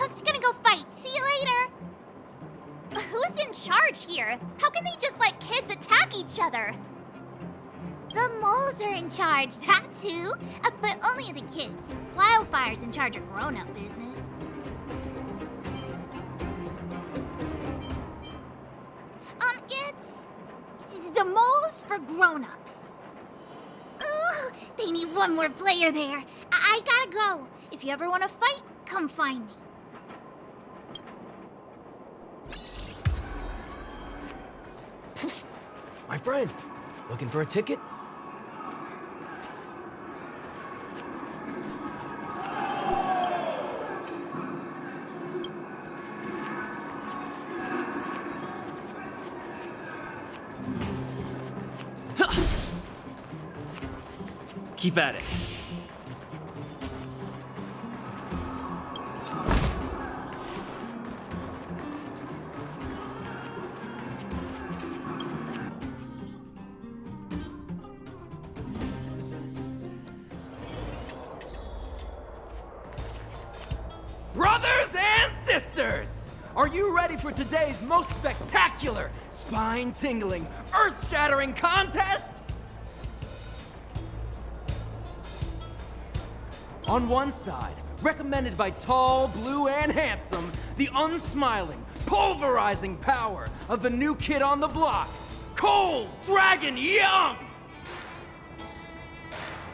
Hook's gonna go fight. See you later. Who's in charge here? How can they just let kids attack each other? The moles are in charge, that's who. But only the kids. Wildfire's in charge of grown-up business. It's the moles for grown-ups. Ooh, they need one more player there. I gotta go. If you ever want to fight, come find me. Psst. My friend, looking for a ticket? Keep at it. Brothers and sisters! Are you ready for today's most spectacular, spine-tingling, earth-shattering contest? On one side, recommended by tall, blue, and handsome, the unsmiling, pulverizing power of the new kid on the block, Cold Dragon Young!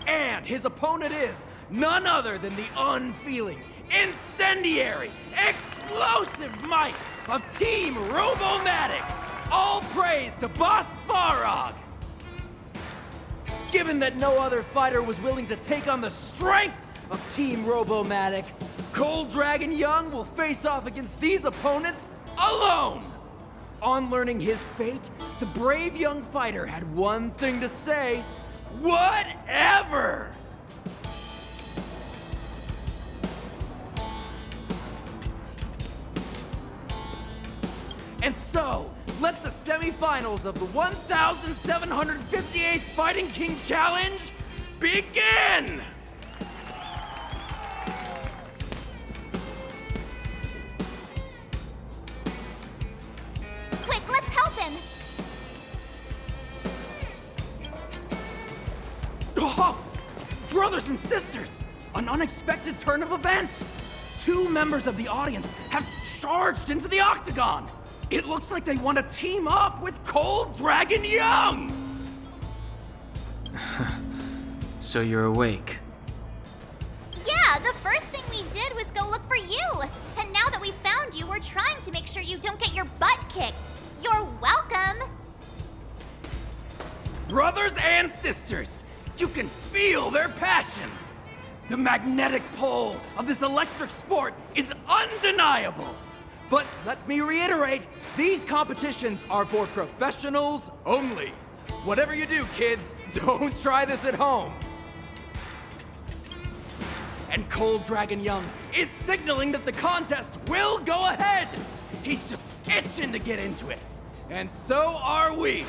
And his opponent is none other than the unfeeling, incendiary, explosive might of Team Robomatic! All praise to Boss Svarog! Given that no other fighter was willing to take on the strength of Team Robomatic, Cold Dragon Young will face off against these opponents alone! On learning his fate, the brave young fighter had one thing to say: whatever! And so, let the semifinals of the 1758th Fighting King Challenge begin! Quick, let's help him. Oh, brothers and sisters, an unexpected turn of events. Two members of the audience have charged into the octagon. It looks like they want to team up with Cold Dragon Young! So you're awake. Yeah, the first thing we did was go look for you. And now that we found you, we're trying to make sure you don't get your butt kicked. You're welcome. Brothers and sisters, you can feel their passion. The magnetic pull of this electric sport is undeniable. But let me reiterate, these competitions are for professionals only. Whatever you do, kids, don't try this at home. And Cold Dragon Young is signaling that the contest will go ahead. He's just itching to get into it. And so are we.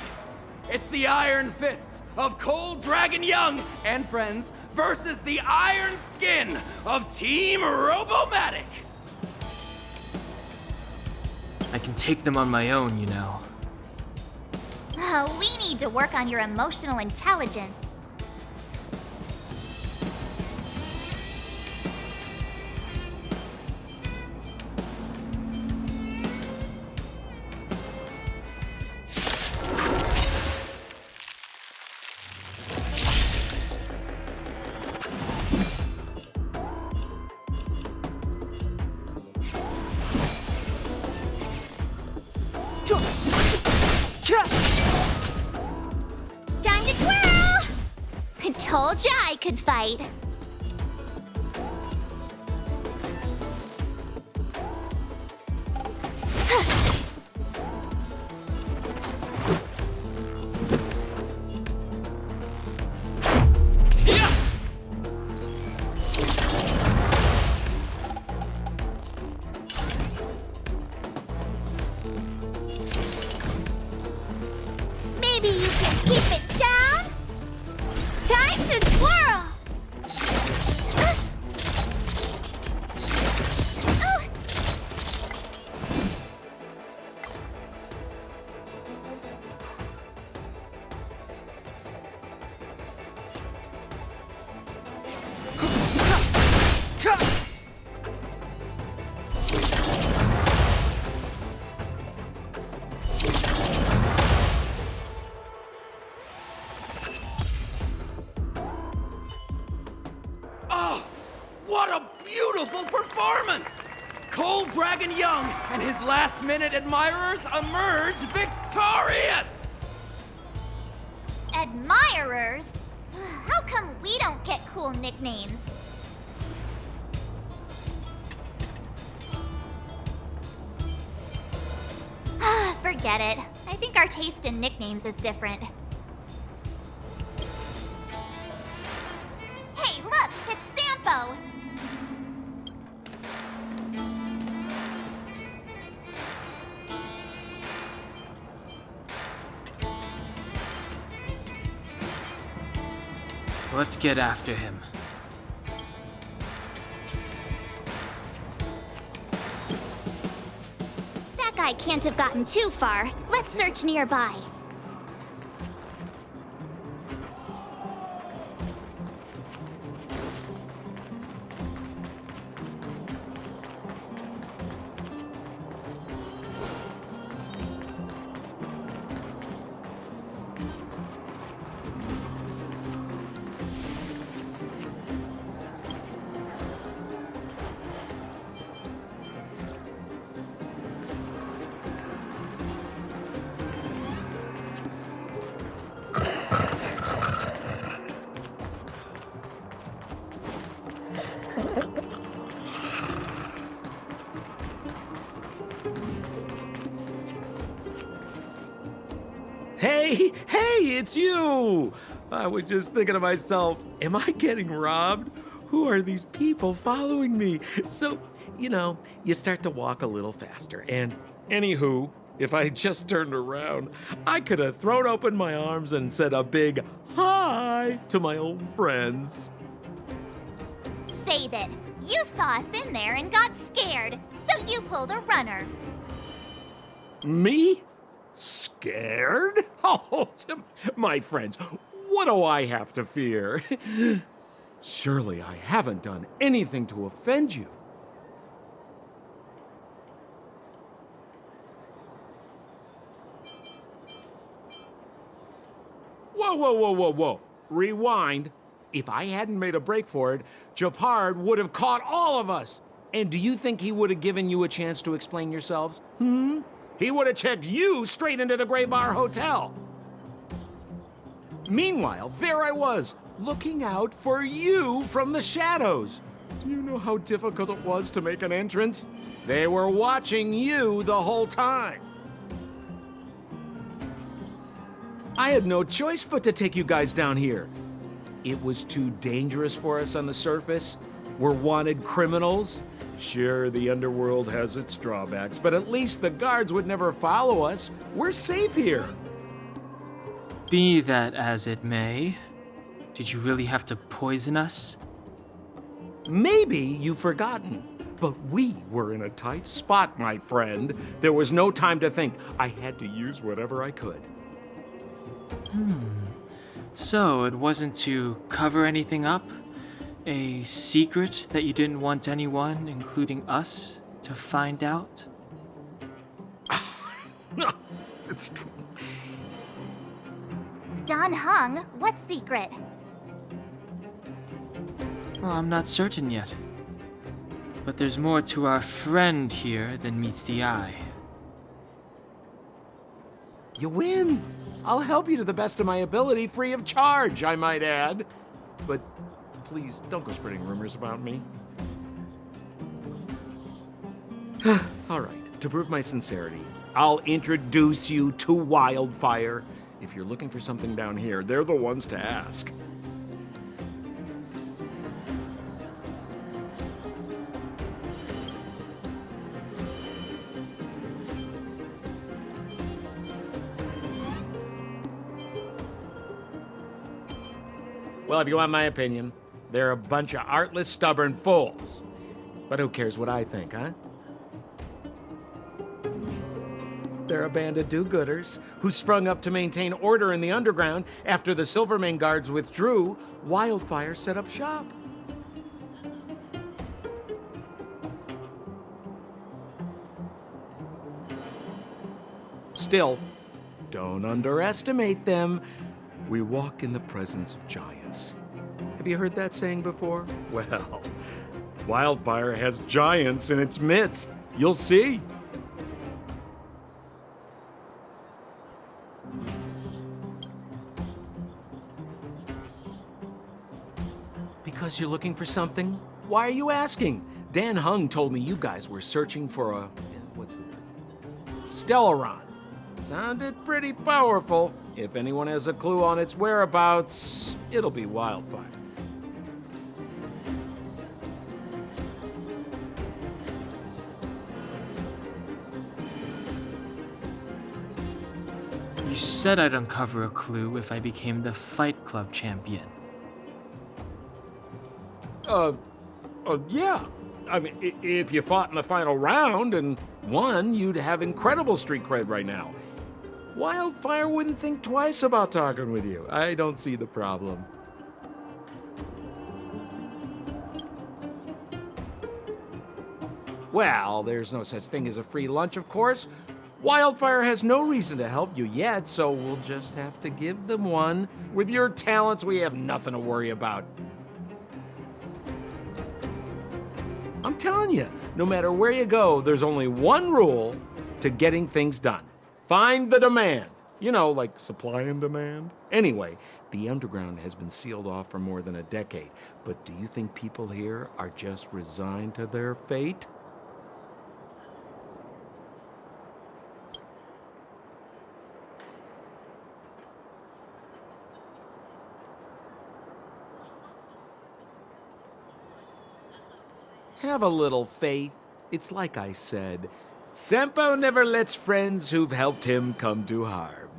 It's the Iron Fists of Cold Dragon Young and friends versus the Iron Skin of Team Robomatic. I can take them on my own, you know. We need to work on your emotional intelligence. Time to twirl! I told ya I could fight. Maybe you can keep it down? Time to twirl! soulful performance! Cold Dragon Young and his last-minute admirers emerge victorious! Admirers? How come we don't get cool nicknames? Forget it. I think our taste in nicknames is different. Hey, look! It's Sampo! Let's get after him. That guy can't have gotten too far. Let's search nearby. Hey, it's you! I was just thinking to myself, am I getting robbed? Who are these people following me? So, you start to walk a little faster. And anywho, if I had just turned around, I could have thrown open my arms and said a big hi to my old friends. Save it. You saw us in there and got scared, so you pulled a runner. Me? Scared? Oh, my friends, what do I have to fear? Surely I haven't done anything to offend you. Whoa. Rewind. If I hadn't made a break for it, Japard would have caught all of us. And do you think he would have given you a chance to explain yourselves? He would have checked you straight into the Gray Bar Hotel. Meanwhile, there I was, looking out for you from the shadows. Do you know how difficult it was to make an entrance? They were watching you the whole time. I had no choice but to take you guys down here. It was too dangerous for us on the surface. We're wanted criminals. Sure, the underworld has its drawbacks, but at least the guards would never follow us. We're safe here. Be that as it may, did you really have to poison us? Maybe you've forgotten, but we were in a tight spot, my friend. There was no time to think. I had to use whatever I could. So it wasn't to cover anything up? A secret that you didn't want anyone, including us, to find out? It's... Don Hung, what secret? Well, I'm not certain yet. But there's more to our friend here than meets the eye. You win. I'll help you to the best of my ability, free of charge, I might add. But please, don't go spreading rumors about me. All right, to prove my sincerity, I'll introduce you to Wildfire. If you're looking for something down here, they're the ones to ask. Well, if you want my opinion, they're a bunch of artless, stubborn fools. But who cares what I think, huh? They're a band of do-gooders who sprung up to maintain order in the underground after the Silvermane guards withdrew. Wildfire set up shop. Still, don't underestimate them. We walk in the presence of giants. Have you heard that saying before? Well, Wildfire has giants in its midst. You'll see. Because you're looking for something? Why are you asking? Dan Hung told me you guys were searching for a... what's the word? Stellaron. Sounded pretty powerful. If anyone has a clue on its whereabouts, it'll be Wildfire. You said I'd uncover a clue if I became the Fight Club champion. Yeah. I mean, if you fought in the final round and won, you'd have incredible street cred right now. Wildfire wouldn't think twice about talking with you. I don't see the problem. Well, there's no such thing as a free lunch, of course. Wildfire has no reason to help you yet, so we'll just have to give them one. With your talents, we have nothing to worry about. I'm telling you, no matter where you go, there's only one rule to getting things done. Find the demand. You know, like supply and demand. Anyway, the underground has been sealed off for more than a decade. But do you think people here are just resigned to their fate? Have a little faith. It's like I said, Sampo never lets friends who've helped him come to harm.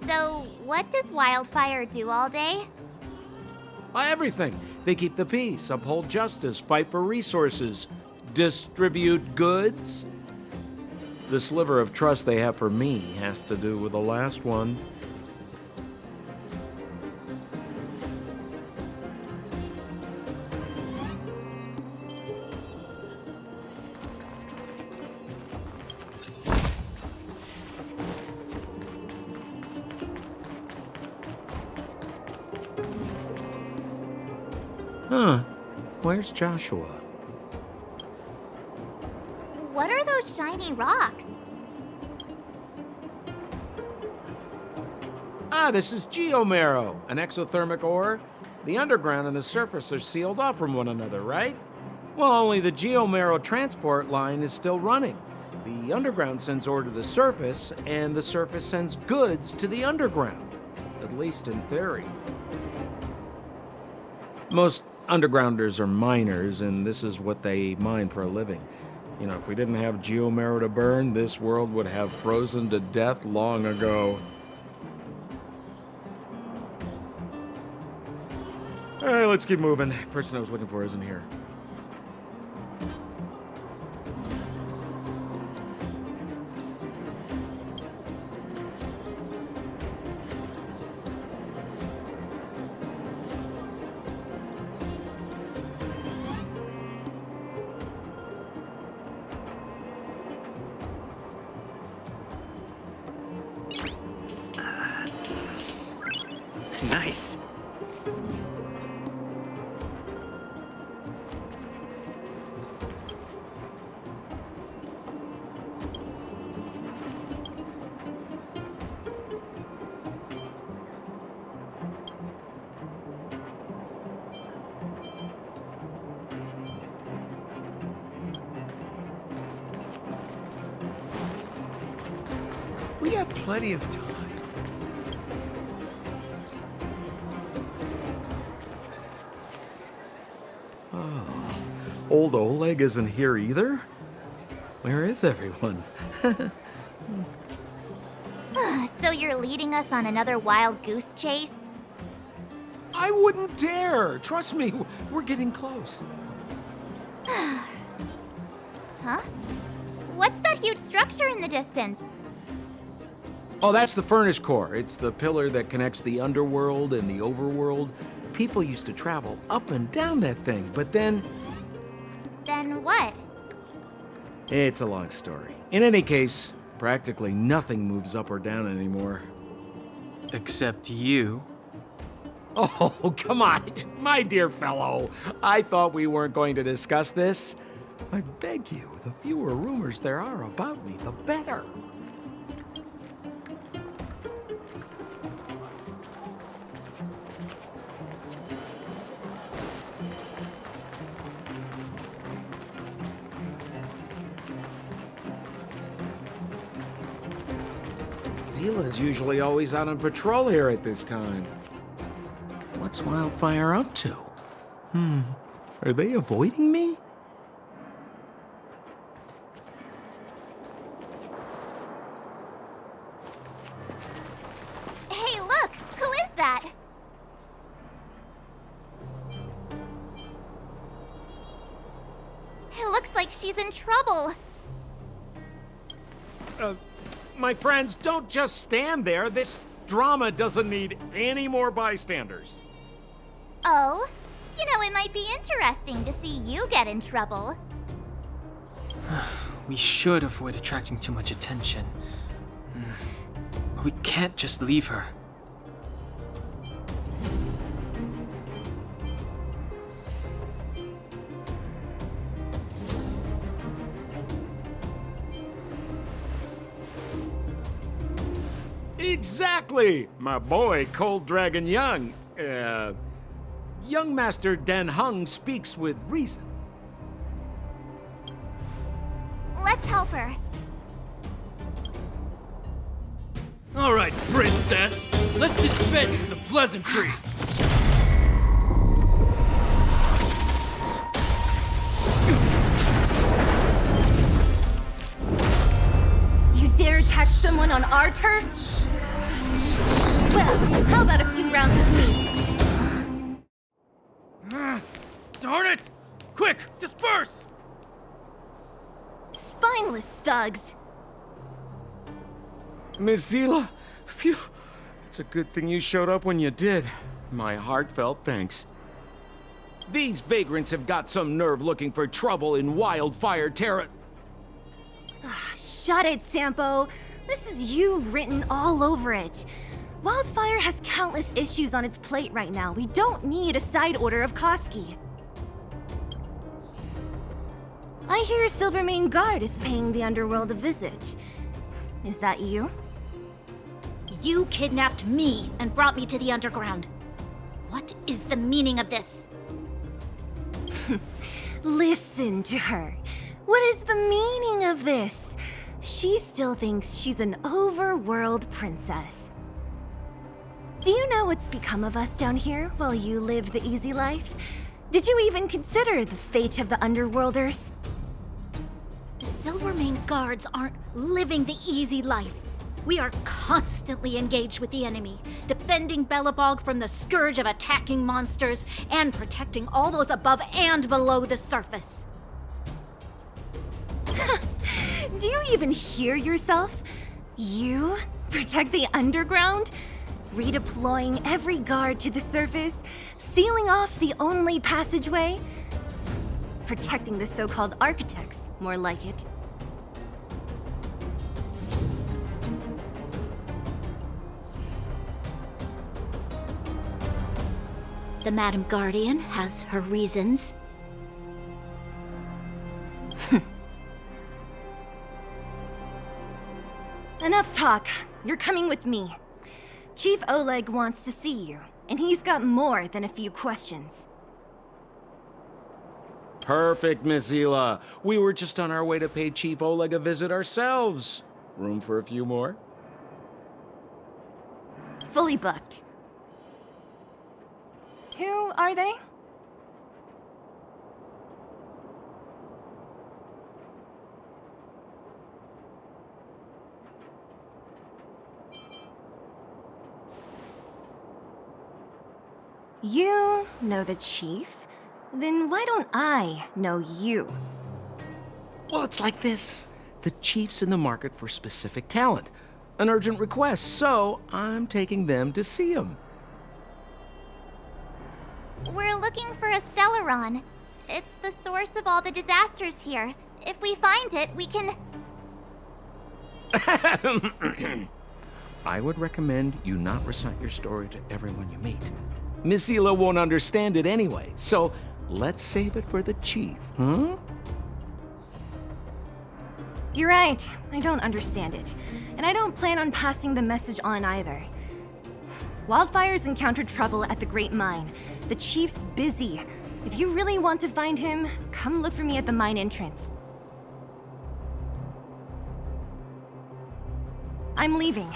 So, what does Wildfire do all day? Everything. They keep the peace, uphold justice, fight for resources, distribute goods. The sliver of trust they have for me has to do with the last one. Huh. Where's Joshua? What are those shiny rocks? This is geomarrow, an exothermic ore. The underground and the surface are sealed off from one another, right? Well, only the geomarrow transport line is still running. The underground sends ore to the surface, and the surface sends goods to the underground. At least in theory. Most undergrounders are miners, and this is what they mine for a living. You know, if we didn't have geomarrow to burn, this world would have frozen to death long ago. All right, let's keep moving. The person I was looking for isn't here. Nice. We have plenty of time. Old Oleg isn't here either? Where is everyone? So you're leading us on another wild goose chase? I wouldn't dare. Trust me, we're getting close. Huh? What's that huge structure in the distance? Oh, that's the furnace core. It's the pillar that connects the underworld and the overworld. People used to travel up and down that thing, but then... Then what? It's a long story. In any case, Practically nothing moves up or down anymore. Except you. Oh, come on, my dear fellow. I thought we weren't going to discuss this. I beg you, the fewer rumors there are about me, the better. Zila's usually always out on patrol here at this time. What's Wildfire up to? Are they avoiding me? Hey, look! Who is that? It looks like she's in trouble. My friends, don't just stand there. This drama doesn't need any more bystanders. Oh? You know, it might be interesting to see you get in trouble. We should avoid attracting too much attention. But we can't just leave her. Exactly! My boy, Cold Dragon Young. Young Master Den Hung speaks with reason. Let's help her. All right, princess. Let's dispense with the pleasantries. You dare attack someone on our turf? Well, how about a few rounds with me? Darn it! Quick, disperse! Spineless thugs. Miss Zila, phew. It's a good thing you showed up when you did. My heartfelt thanks. These vagrants have got some nerve looking for trouble in Wildfire Terra. Shut it, Sampo. This is you written all over it. Wildfire has countless issues on its plate right now. We don't need a side order of Koski. I hear Silvermane Guard is paying the underworld a visit. Is that you? You kidnapped me and brought me to the underground. What is the meaning of this? Listen to her. What is the meaning of this? She still thinks she's an overworld princess. Do you know what's become of us down here while you live the easy life? Did you even consider the fate of the underworlders? The Silvermane Guards aren't living the easy life. We are constantly engaged with the enemy, defending Belobog from the scourge of attacking monsters and protecting all those above and below the surface. Do you even hear yourself? You protect the underground? Redeploying every guard to the surface? Sealing off the only passageway? Protecting the so-called architects, more like it. The Madam Guardian has her reasons. Enough talk. You're coming with me. Chief Oleg wants to see you, and he's got more than a few questions. Perfect, Miss Zila. We were just on our way to pay Chief Oleg a visit ourselves. Room for a few more? Fully booked. Who are they? You know the chief? Then why don't I know you? Well, it's like this. The chief's in the market for specific talent. An urgent request, so I'm taking them to see him. We're looking for a Stellaron. It's the source of all the disasters here. If we find it, we can... I would recommend you not recite your story to everyone you meet. Miss Hila won't understand it anyway, so let's save it for the chief, huh? You're right, I don't understand it. And I don't plan on passing the message on either. Wildfire's encountered trouble at the Great Mine. The chief's busy. If you really want to find him, come look for me at the mine entrance. I'm leaving.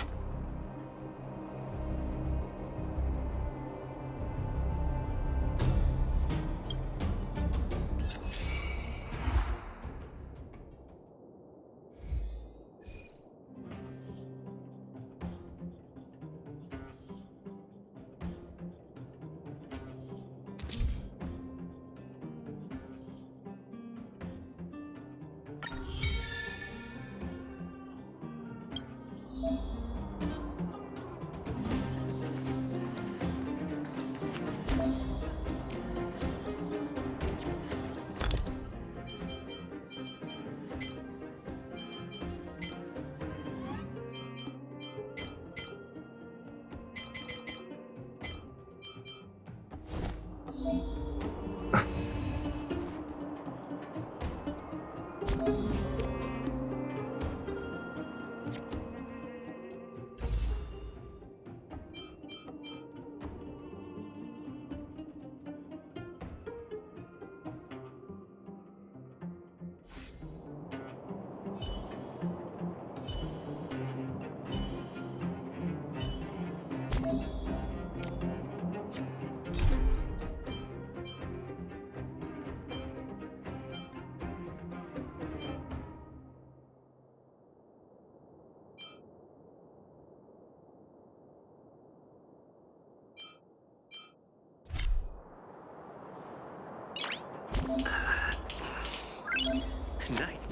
Night.